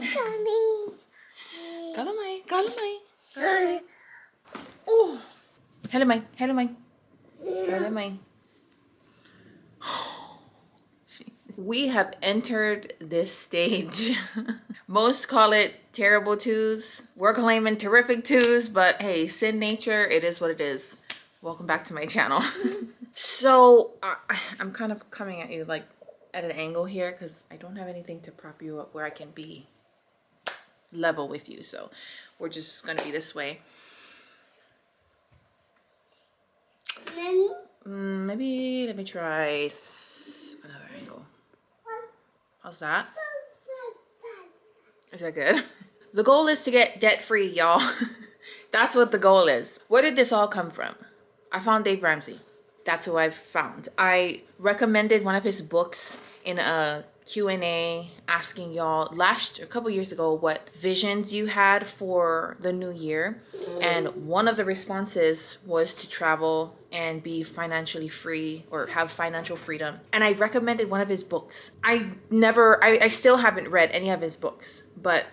Kalamay, kalamay, kalamay. Oh, kalamay, kalamay, kalamay. We have entered this stage. Most call it terrible twos. We're claiming terrific twos, but hey, sin nature, it is what it is. Welcome back to my channel. So I'm kind of coming at you like at an angle here because I don't have anything to prop you up where I can be level with you. So we're just gonna be this way. Maybe let me try another angle. How's that? Is that good? The goal is to get debt free, y'all. That's what the goal is. Where did this all come from? I found Dave Ramsey. That's who I've found. I recommended one of his books in a Q&A asking y'all a couple years ago what visions you had for the new year. And one of the responses was to travel and be financially free or have financial freedom. And I recommended one of his books. I still haven't read any of his books, but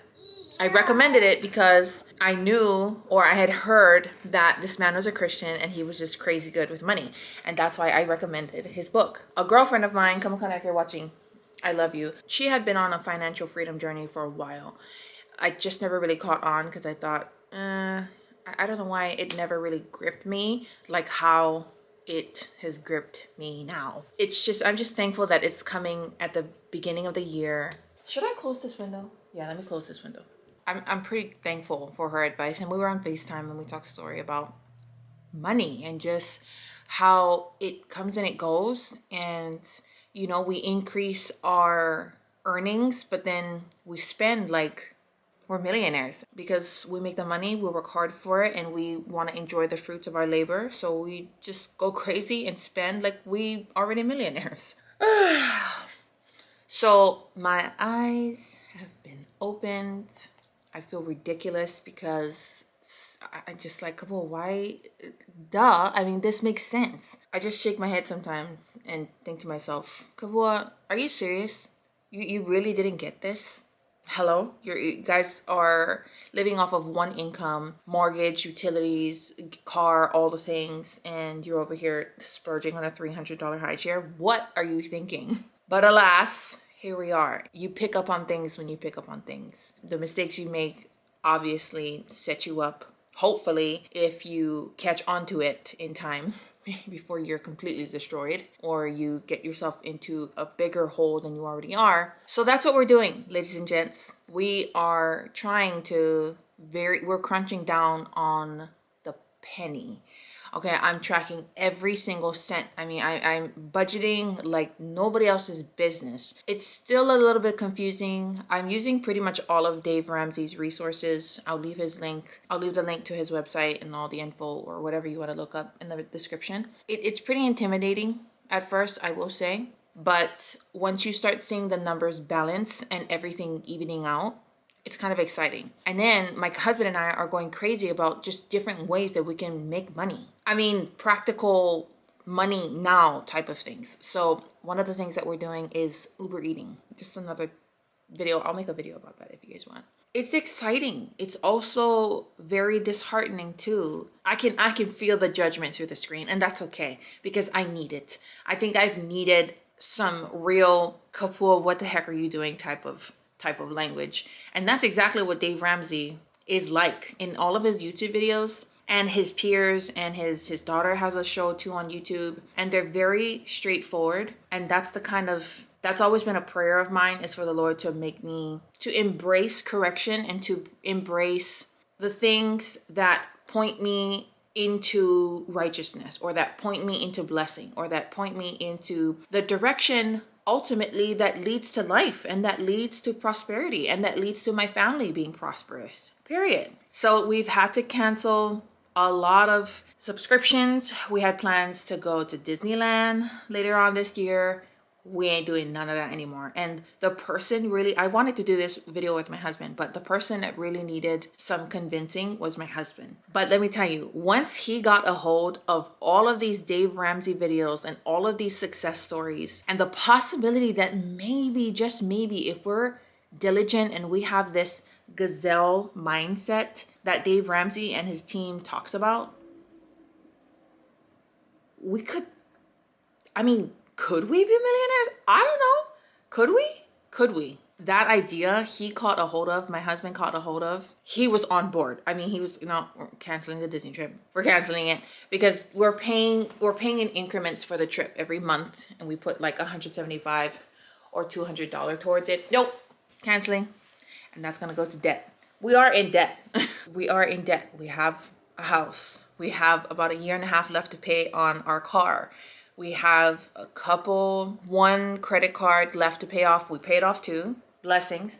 I recommended it because I knew or I had heard that this man was a Christian and he was just crazy good with money. And that's why I recommended his book. A girlfriend of mine, come on, if you're watching, I love you. She had been on a financial freedom journey for a while. I just never really caught on because I thought, I don't know why it never really gripped me like how it has gripped me now. I'm just thankful that it's coming at the beginning of the year. Should I close this window? Yeah, let me close this window. I'm pretty thankful for her advice, and we were on FaceTime and we talked story about money and just how it comes and it goes, and you know, we increase our earnings but then we spend like we're millionaires because we make the money, we work hard for it, and we want to enjoy the fruits of our labor, so we just go crazy and spend like we already millionaires. So my eyes have been opened. I feel ridiculous because I just like, Kapua, why? Duh. I mean, this makes sense. I just shake my head sometimes and think to myself, Kapua, are you serious? You really didn't get this? Hello? You guys are living off of one income, mortgage, utilities, car, all the things, and you're over here splurging on a $300 high chair. What are you thinking? But alas, here we are. You pick up on things when you pick up on things. The mistakes you make obviously set you up, hopefully, if you catch onto it in time before you're completely destroyed or you get yourself into a bigger hole than you already are. So that's what we're doing, ladies and gents. We are trying to we're crunching down on the penny. Okay, I'm tracking every single cent. I mean, I'm budgeting like nobody else's business. It's still a little bit confusing. I'm using pretty much all of Dave Ramsey's resources. I'll leave his link. I'll leave the link to his website and all the info or whatever you want to look up in the description. It's pretty intimidating at first, I will say. But once you start seeing the numbers balance and everything evening out, it's kind of exciting. And then my husband and I are going crazy about just different ways that we can make money. I mean, practical money now type of things. So one of the things that we're doing is Uber eating. Just another video. I'll make a video about that if you guys want. It's exciting. It's also very disheartening too. I can feel the judgment through the screen, and that's okay because I need it. I think I've needed some real Kapua, what the heck are you doing type of language. And that's exactly what Dave Ramsey is like in all of his YouTube videos, and his peers, and his daughter has a show too on YouTube, and they're very straightforward. And that's always been a prayer of mine, is for the Lord to make me to embrace correction and to embrace the things that point me into righteousness, or that point me into blessing, or that point me into the direction ultimately that leads to life, and that leads to prosperity, and that leads to my family being prosperous, period. So we've had to cancel a lot of subscriptions. We had plans to go to Disneyland later on this year. We ain't doing none of that anymore. And the person really, I wanted to do this video with my husband, but the person that really needed some convincing was my husband. But let me tell you, once he got a hold of all of these Dave Ramsey videos and all of these success stories, and the possibility that maybe, just maybe, if we're diligent and we have this gazelle mindset that Dave Ramsey and his team talks about, we could, I mean, could we be millionaires? I don't know. Could we? Could we? That idea he caught a hold of, my husband caught a hold of, he was on board. I mean, he was, we're canceling the Disney trip. We're canceling it because we're paying in increments for the trip every month, and we put like $175 or $200 towards it. Nope, canceling. And that's gonna go to debt. We are in debt. We are in debt. We have a house. We have about 1.5 years left to pay on our car. We have one credit card left to pay off. We paid off 2. Blessings.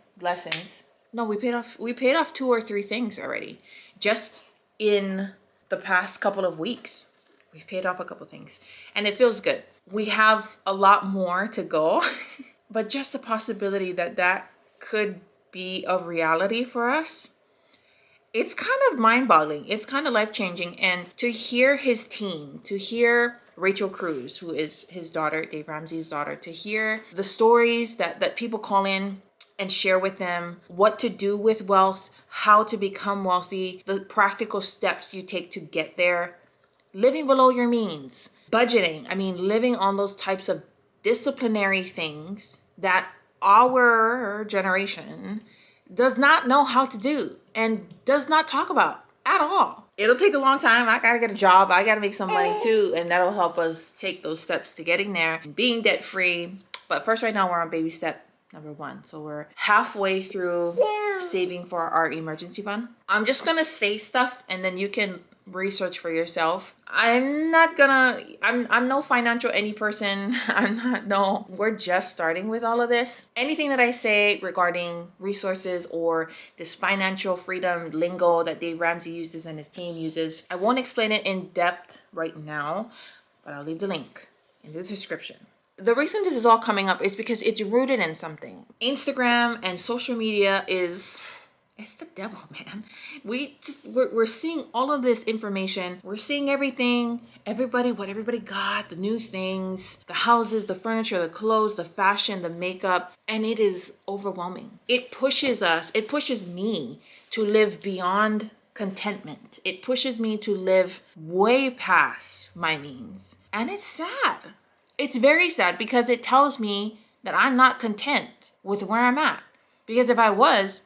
No, we paid off 2 or 3 things already. Just in the past couple of weeks, we've paid off a couple things, and it feels good. We have a lot more to go, but just the possibility that could be a reality for us, it's kind of mind-boggling. It's kind of life-changing. And to hear his team, to hear Rachel Cruz, who is his daughter, Dave Ramsey's daughter, to hear the stories that people call in and share with them, what to do with wealth, how to become wealthy, the practical steps you take to get there, living below your means, budgeting. I mean, living on those types of disciplinary things that our generation does not know how to do and does not talk about at all. It'll take a long time. I gotta get a job. I gotta make some money too. And that'll help us take those steps to getting there and being debt free. But first, right now, we're on baby step number 1. So we're halfway through saving for our emergency fund. I'm just gonna say stuff and then you can research for yourself. I'm no financial any person. We're just starting with all of this. Anything that I say regarding resources or this financial freedom lingo that Dave Ramsey uses and his team uses, I won't explain it in depth right now, but I'll leave the link in the description. The reason this is all coming up is because it's rooted in something. Instagram and social media it's the devil, man. We're seeing all of this information. We're seeing everything, what everybody got, the new things, the houses, the furniture, the clothes, the fashion, the makeup, and it is overwhelming. It pushes me to live beyond contentment. It pushes me to live way past my means. And it's sad. It's very sad because it tells me that I'm not content with where I'm at. Because if I was,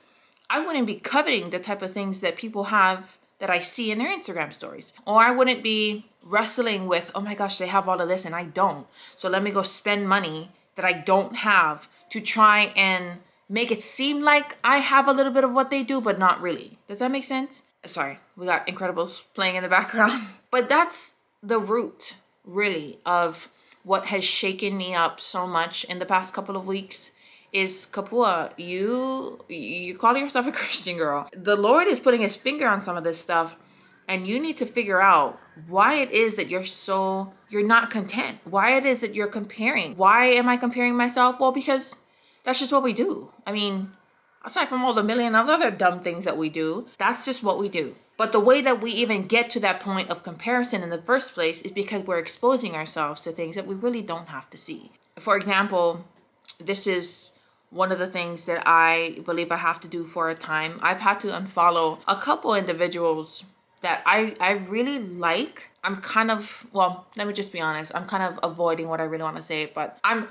I wouldn't be coveting the type of things that people have that I see in their Instagram stories. Or I wouldn't be wrestling with, oh my gosh, they have all of this and I don't. So let me go spend money that I don't have to try and make it seem like I have a little bit of what they do, but not really. Does that make sense? Sorry, we got Incredibles playing in the background. But that's the root, really, of what has shaken me up so much in the past couple of weeks. Is Kapua, you call yourself a Christian girl. The Lord is putting his finger on some of this stuff, and you need to figure out why it is that you're not content. Why it is that you're comparing. Why am I comparing myself? Well, because that's just what we do. I mean, aside from all the million of other dumb things that we do, that's just what we do. But the way that we even get to that point of comparison in the first place is because we're exposing ourselves to things that we really don't have to see. For example, this is one of the things that I believe I have to do for a time. I've had to unfollow a couple individuals that I really like. I'm kind of, well, let me just be honest. I'm kind of avoiding what I really want to say, but I'm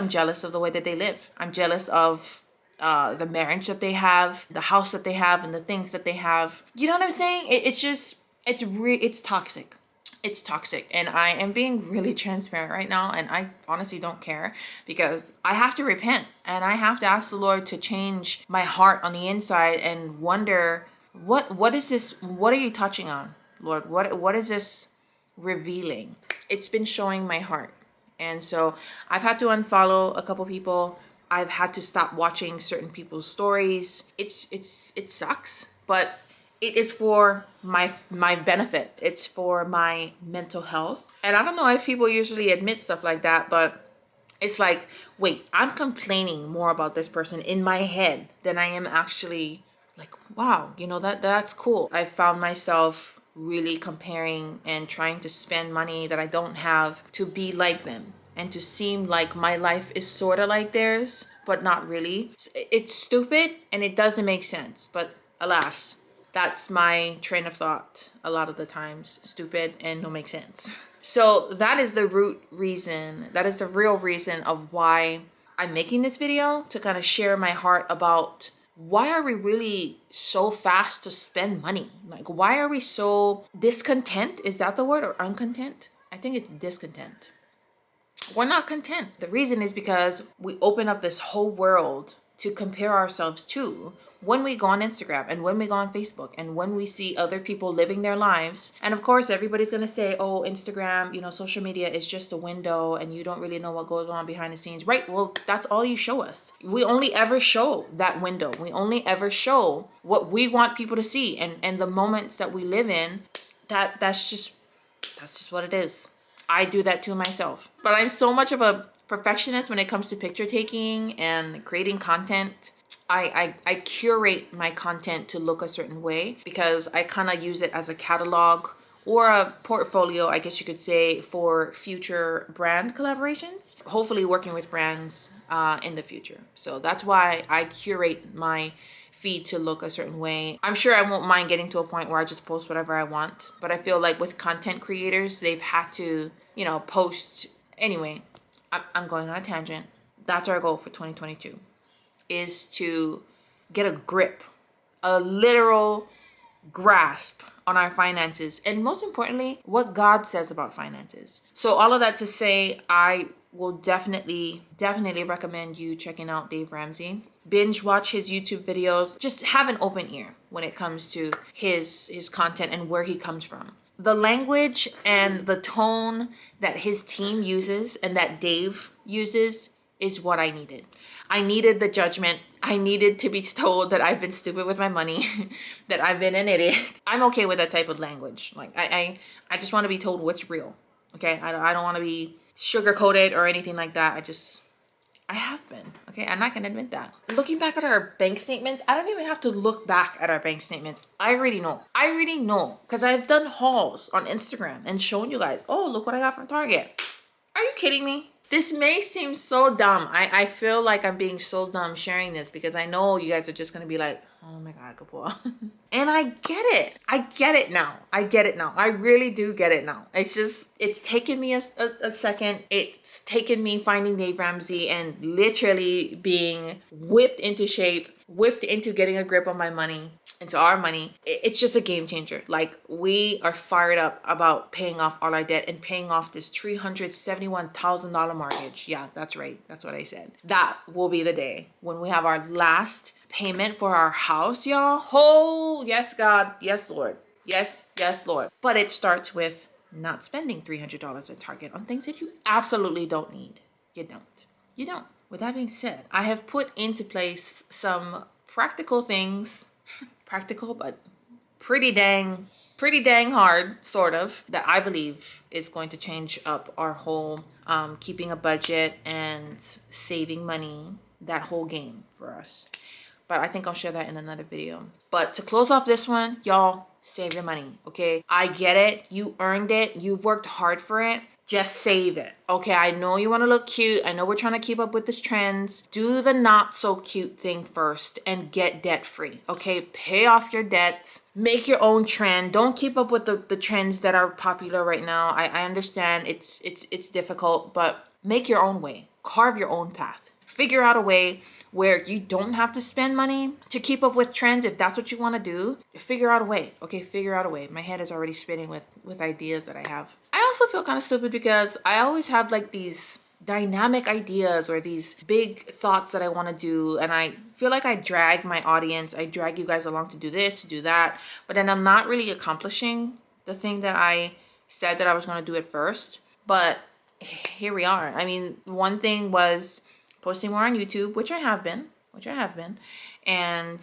jealous of the way that they live. I'm jealous of the marriage that they have, the house that they have, and the things that they have. You know what I'm saying? It's toxic. It's toxic, and I am being really transparent right now, and I honestly don't care because I have to repent and I have to ask the Lord to change my heart on the inside and wonder what is this? What are you touching on, Lord? What is this revealing? It's been showing my heart, and so I've had to unfollow a couple people. I've had to stop watching certain people's stories. It sucks, but it is for my benefit. It's for my mental health. And I don't know if people usually admit stuff like that, but it's like, wait, I'm complaining more about this person in my head than I am actually like, wow, that's cool. I found myself really comparing and trying to spend money that I don't have to be like them. and to seem like my life is sort of like theirs, but not really. It's stupid and it doesn't make sense, but alas, that's my train of thought a lot of the times. Stupid and no make sense. So that is the root reason, that is the real reason of why I'm making this video, to kind of share my heart about why are we really so fast to spend money? Like, why are we so discontent? Is that the word, or uncontent? I think it's discontent. We're not content. The reason is because we open up this whole world to compare ourselves to when we go on Instagram and when we go on Facebook and when we see other people living their lives. And of course, everybody's going to say, oh, Instagram, you know, social media is just a window and you don't really know what goes on behind the scenes. Right. Well, that's all you show us. We only ever show that window. We only ever show what we want people to see. And the moments that we live in, that's just what it is. I do that to myself. But I'm so much of a perfectionist when it comes to picture taking and creating content. I curate my content to look a certain way because I kind of use it as a catalog or a portfolio, I guess you could say, for future brand collaborations. Hopefully working with brands in the future. So that's why I curate my feed to look a certain way. I'm sure I won't mind getting to a point where I just post whatever I want, but I feel like with content creators, they've had to, you know, post. Anyway, I'm going on a tangent. That's our goal for 2022, is to get a grip, a literal grasp on our finances, and most importantly, what God says about finances. So all of that to say, I will definitely recommend you checking out Dave Ramsey. Binge watch his YouTube videos. Just have an open ear when it comes to his content and where he comes from. The language and the tone that his team uses and that Dave uses is what I needed. I needed the judgment. I needed to be told that I've been stupid with my money, that I've been an idiot. I'm okay with that type of language. Like I just want to be told what's real. Okay, I don't want to be sugar-coated or anything like that. I have been, okay, and I can admit that. Looking back at our bank statements, I don't even have to look back at our bank statements. I already know, because I've done hauls on Instagram and shown you guys, oh, look what I got from Target. Are you kidding me? This may seem so dumb. I feel like I'm being so dumb sharing this because I know you guys are just going to be like, oh my God, Kapua. And I get it. I get it now. I really do get it now. It's taken me a second. It's taken me finding Dave Ramsey and literally being whipped into shape, whipped into getting a grip on my money, into our money. It's just a game changer. Like, we are fired up about paying off all our debt and paying off this $371,000 mortgage. Yeah, that's right. That's what I said. That will be the day when we have our last payment for our house, y'all. Oh, yes, God. Yes, Lord. Yes, Lord. But it starts with not spending $300 at Target on things that you absolutely don't need. You don't. With that being said, I have put into place some practical things, practical, but pretty dang hard, sort of, that I believe is going to change up our whole keeping a budget and saving money, that whole game for us. But I think I'll share that in another video. But to close off this one, y'all, save your money, okay? I get it. You earned it. You've worked hard for it. Just save it. Okay, I know you want to look cute. I know we're trying to keep up with this trends. Do the not so cute thing first and get debt free. Okay, pay off your debts. Make your own trend. Don't keep up with the trends that are popular right now. I understand it's difficult, but make your own way. Carve your own path. Figure out a way where you don't have to spend money to keep up with trends. If that's what you want to do, figure out a way. Okay, figure out a way. My head is already spinning with ideas that I have. I also feel kind of stupid because I always have like these dynamic ideas or these big thoughts that I want to do, and I feel like I drag my audience, I drag you guys along to do this, to do that, but then I'm not really accomplishing the thing that I said that I was going to do at first. But here we are. I mean, one thing was posting more on YouTube, which I have been, and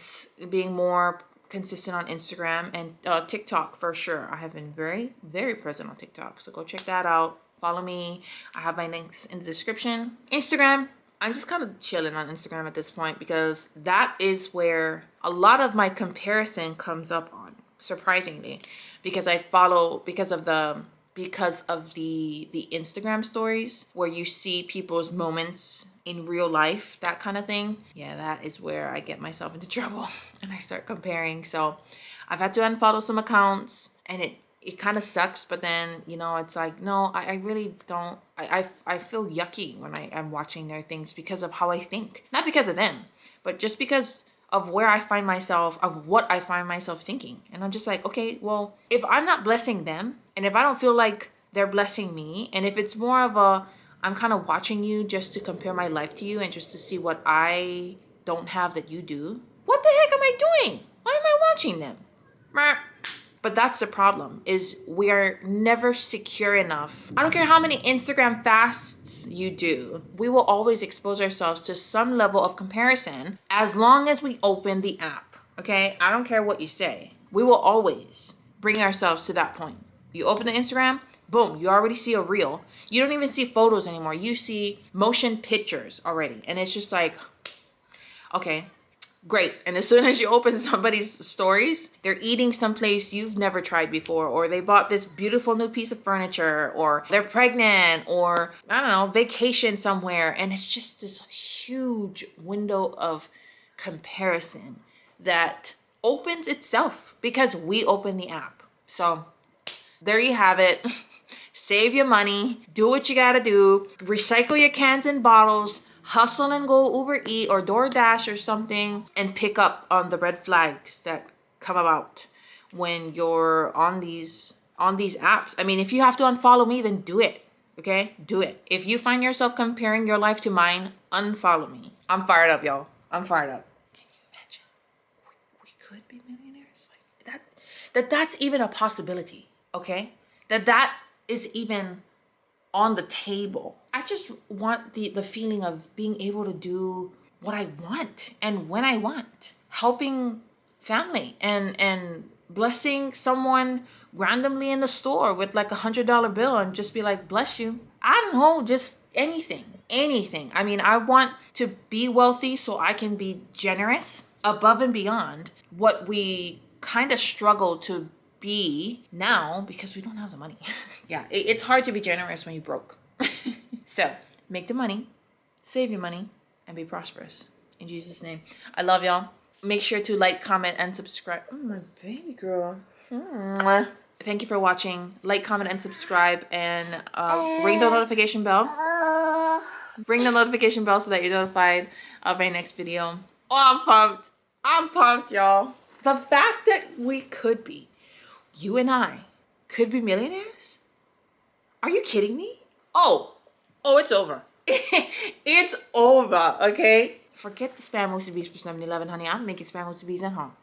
being more consistent on Instagram and TikTok for sure. I have been very, very present on TikTok. So go check that out. Follow me. I have my links in the description. Instagram, I'm just kind of chilling on Instagram at this point because that is where a lot of my comparison comes up on, surprisingly, because of the because of the Instagram stories where you see people's moments in real life, that kind of thing. Yeah, that is where I get myself into trouble and I start comparing. So I've had to unfollow some accounts, and it kind of sucks, but then, you know, it's like, no, I really don't. I feel yucky when I'm watching their things because of how I think. Not because of them, but just because of where I find myself, of what I find myself thinking. And I'm just like, okay, well, if I'm not blessing them, and if I don't feel like they're blessing me, and if it's more of a, I'm kind of watching you just to compare my life to you and just to see what I don't have that you do, what the heck am I doing? Why am I watching them? But that's the problem, is we are never secure enough. I don't care how many Instagram fasts you do. We will always expose ourselves to some level of comparison as long as we open the app, okay? I don't care what you say. We will always bring ourselves to that point. You open the Instagram, boom, you already see a reel. You don't even see photos anymore. You see motion pictures already. And it's just like, okay, great. And as soon as you open somebody's stories, they're eating someplace you've never tried before, or they bought this beautiful new piece of furniture, or they're pregnant, or I don't know, vacation somewhere. And it's just this huge window of comparison that opens itself because we open the app. So there you have it. Save your money, do what you gotta do, recycle your cans and bottles, hustle and go Uber Eat or DoorDash or something, and pick up on the red flags that come about when you're on these apps. I mean, if you have to unfollow me, then do it. Okay? Do it. If you find yourself comparing your life to mine, unfollow me. I'm fired up, y'all. I'm fired up. Can you imagine? We could be millionaires. Like that's even a possibility. Okay? That is even on the table. I just want the feeling of being able to do what I want and when I want. Helping family and blessing someone randomly in the store with like $100 bill and just be like, bless you. I don't know, just anything. I mean, I want to be wealthy so I can be generous above and beyond what we kind of struggle to be now because we don't have the money. Yeah, it's hard to be generous when you're broke. So make the money, save your money, and be prosperous. In Jesus' name. I love y'all. Make sure to like, comment, and subscribe. Oh, my baby girl. Mwah. Thank you for watching. Like, comment, and subscribe, and ring the notification bell. Ring the notification bell so that you're notified of my next video. Oh, I'm pumped. I'm pumped, y'all. The fact that we could be, you and I, could be millionaires? Are you kidding me? Oh, it's over. It's over, okay? Forget the spam Musubi's for 7-Eleven, honey. I'm making spam Musubi's at home.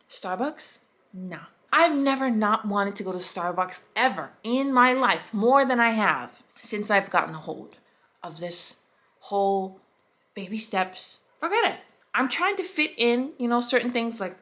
Starbucks? Nah. I've never not wanted to go to Starbucks ever in my life, more than I have since I've gotten a hold of this whole baby steps. Forget it. I'm trying to fit in, you know, certain things like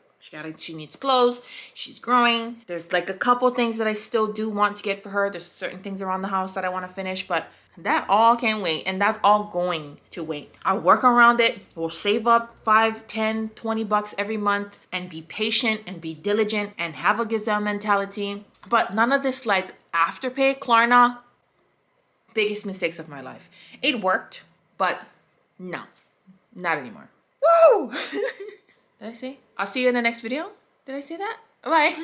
she needs clothes, she's growing. There's like a couple things that I still do want to get for her. There's certain things around the house that I want to finish, but that all can wait, and that's all going to wait. I'll work around it. We'll save up 5, 10, 20 bucks every month and be patient and be diligent and have a gazelle mentality. But none of this like afterpay, Klarna, biggest mistakes of my life. It worked, but no, not anymore. Woo! Did I say? I'll see you in the next video. Did I say that? Bye.